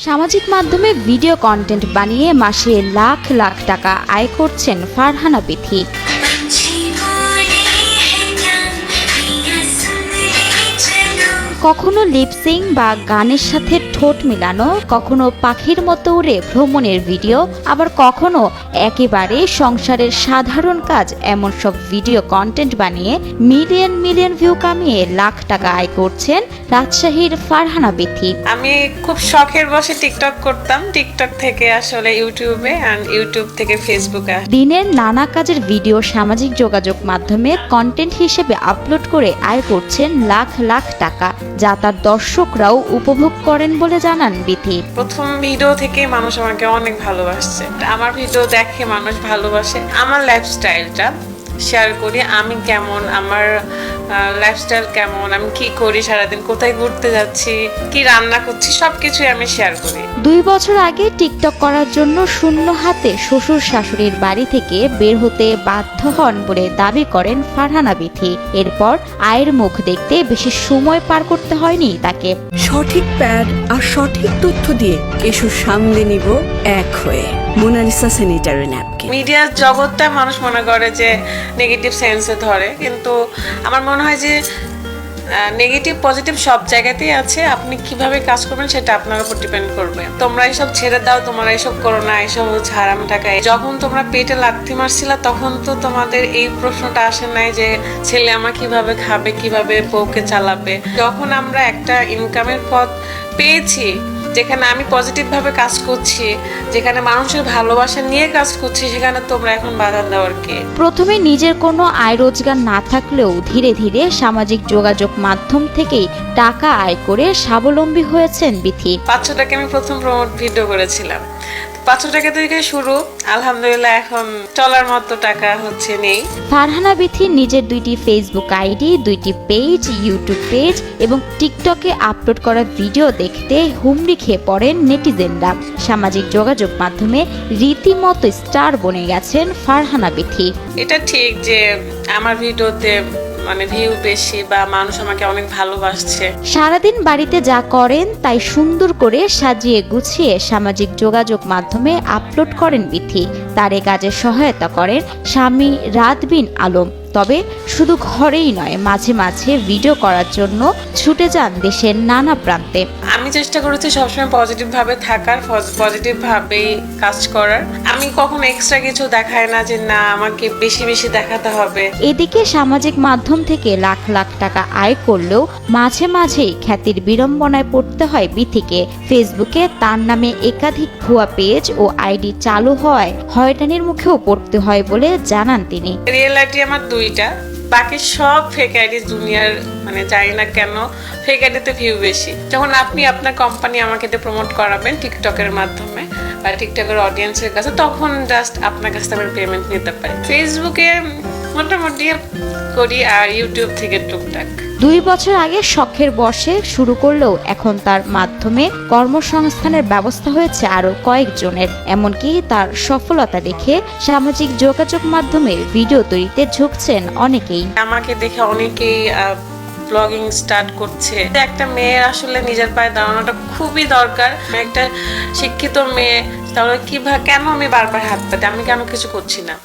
সামাজিক মাধ্যমে video content বানিয়ে মাসে লাখ লাখ টাকা আয় করছেন ফারহানা বিথি। কখনো লিপসিং বা গানের সাথে ঠোঁট মিলানো, কখনো পাখির মতো উড়ে ভ্রমণের ভিডিও, আবার কখনো একেবারে সংসারের সাধারণ কাজ, এমন সব ভিডিও কন্টেন্ট বানিয়ে মিলিয়ন মিলিয়ন ভিউ কামিয়ে লাখ টাকা আয় করছেন রাজশাহীর ফারহানা বিথি। আমি খুব শখের বসে টিকটক করতাম, টিকটক থেকে আসলে ইউটিউবে, এন্ড ইউটিউব থেকে ফেসবুকে। দিনের নানা কাজের ভিডিও সামাজিক যোগাযোগ মাধ্যমে কন্টেন্ট হিসেবে আপলোড করে আয় করছেন লাখ লাখ টাকা, যা তার দর্শকরাও উপভোগ করেন বলে জানান বিথি। প্রথম ভিডিও থেকে মানুষ আমাকে অনেক ভালোবাসছে, আমার ভিডিও দেখে মানুষ ভালোবাসে। আমার লাইফস্টাইলটা শেয়ার করি, আমি কেমন, আমার লাইফস্টাইল কেমন, আমি কি করি সারাদিন, কোথায় ঘুরতে যাচ্ছি, কি রান্না করছি, সবকিছুই আমি শেয়ার করি। 2 বছর আগে টিকটক করার জন্য শূন্য হাতে শ্বশুর শাশুড়ির বাড়ি থেকে বের হতে বাধ্য হন বলে দাবি করেন ফারহানা বিথি। এরপর আয়ের মুখ দেখতে বেশি সময় পার করতে হয়নি তাকে। সঠিক প্যাড আর সঠিক তথ্য দিয়ে কেশু সামলে নিব এক হয়ে। Monalisa sanitary napkin. মিডিয়ার জগৎটা মানুষ মনে করে যে নেগেটিভ সেন্সে ধরে, কিন্তু আমার মনে হয় যে নেগেটিভ পজিটিভ সব জায়গাতেই আছে। আপনি কিভাবে কাজ করবেন সেটা আপনার উপর ডিপেন্ড করবে। তোমরা এইসব ছেড়ে দাও, তোমরা এইসব করো না, এইসব হচ্ছে হারাম টাকা। যখন তোমরা পেটে লাথি মারছিলা তখন তো তোমাদের এই প্রশ্নটা আসে নাই যে ছেলে আমার কিভাবে খাবে, কিভাবে বউকে চালাবে। যখন আমরা একটা ইনকামের পথ পেয়েছি, যেখানে আমি পজিটিভ ভাবে কাজ করছি, যেখানে মানুষের ভালোবাসা নিয়ে কাজ করছি, সেখানে তোমরা এখন বাধা দেওয়ার কে? প্রথমে নিজের কোনো আয় রোজগার না থাকলেও ধীরে ধীরে সামাজিক যোগাযোগ মাধ্যম থেকেই টাকা আয় করে স্বাবলম্বী হয়েছেন বিথি। 500 টাকা আমি প্রথম প্রমোট ভিডিও করেছিলাম, 500 টাকা থেকে শুরু। আলহামদুলিল্লাহ এখন চলার মতো টাকা হচ্ছে নেই। ফারহানা বিথি নিজের 2টি ফেসবুক আইডি, 2টি পেজ, ইউটিউব পেজ এবং টিকটকে আপলোড করা ভিডিও দেখতে হুমড়ি খেয়ে পড়েন নেটিজেনরা। সামাজিক যোগাযোগ মাধ্যমে রীতিমতো স্টার বনে গেছেন ফারহানা বিথি। এটা ঠিক যে আমার ভিডিওতে ভিউ বেশি বা মানুষ আমাকে অনেক ভালোবাসছে। সারাদিন বাড়িতে যা করেন তাই সুন্দর করে সাজিয়ে গুছিয়ে সামাজিক যোগাযোগ মাধ্যমে আপলোড করেন বিথি। তার এ কাজে সহায়তা করেন স্বামী রাত বিন আলম। তবে শুধু ঘরেই নয়, মাঝে মাঝে ভিডিও করার জন্য ছুটে যান দেশের নানা প্রান্তে। আমি চেষ্টা করেছি সবসময় পজিটিভ ভাবে থাকার, পজিটিভ ভাবেই কাজ করার। আমি কখনো এক্সট্রা কিছু দেখাই না যে না আমাকে বেশি বেশি দেখাতে হবে। এদিকে সামাজিক মাধ্যম থেকে লাখ লাখ টাকা আয় করলেও মাঝে মাঝেই খ্যাতির বিড়ম্বনায় পড়তে হয় বিথিকে। ফেসবুকে তার নামে একাধিক ভুয়া পেজ ও আইডি চালু হওয়ায় হয়রানির মুখেও পড়তে হয় বলে জানান তিনি। রিয়েল আইডি আমার 2টা, বাকি সব ফেক আইডি। দুনিয়ার জানি না কেন ফেক আইডিতে ভিউ বেশি। যখন আপনি আপনার কোম্পানি আমাকে প্রমোট করাবেন টিকটকের মাধ্যমে বা টিকটকের অডিয়েন্সের কাছে, তখন জাস্ট আপনার কাছ থেকে পেমেন্ট নিতে পারি। ফেসবুকে মোটামুটি করি আর ইউটিউব থেকে টুকটাক। 2 বছর আগে শখের বশে শুরু করলেও এখন তার মাধ্যমে কর্মসংস্থানের ব্যবস্থা হয়েছে আরো কয়েকজনের। এমনকি তার সফলতা দেখে সামাজিক যোগাযোগ মাধ্যমে ভিডিও তৈরিতে ঝুঁকছেন অনেকেই। আমাকে দেখে অনেকেই ব্লগিং স্টার্ট করছে। একটা মেয়ের আসলে নিজের পায়ে দাঁড়ানোটা খুবই দরকার। একটা শিক্ষিত মেয়ে, তাহলে কেন আমি বারবার হাত পাতি, আমি কেন কিছু করছি না?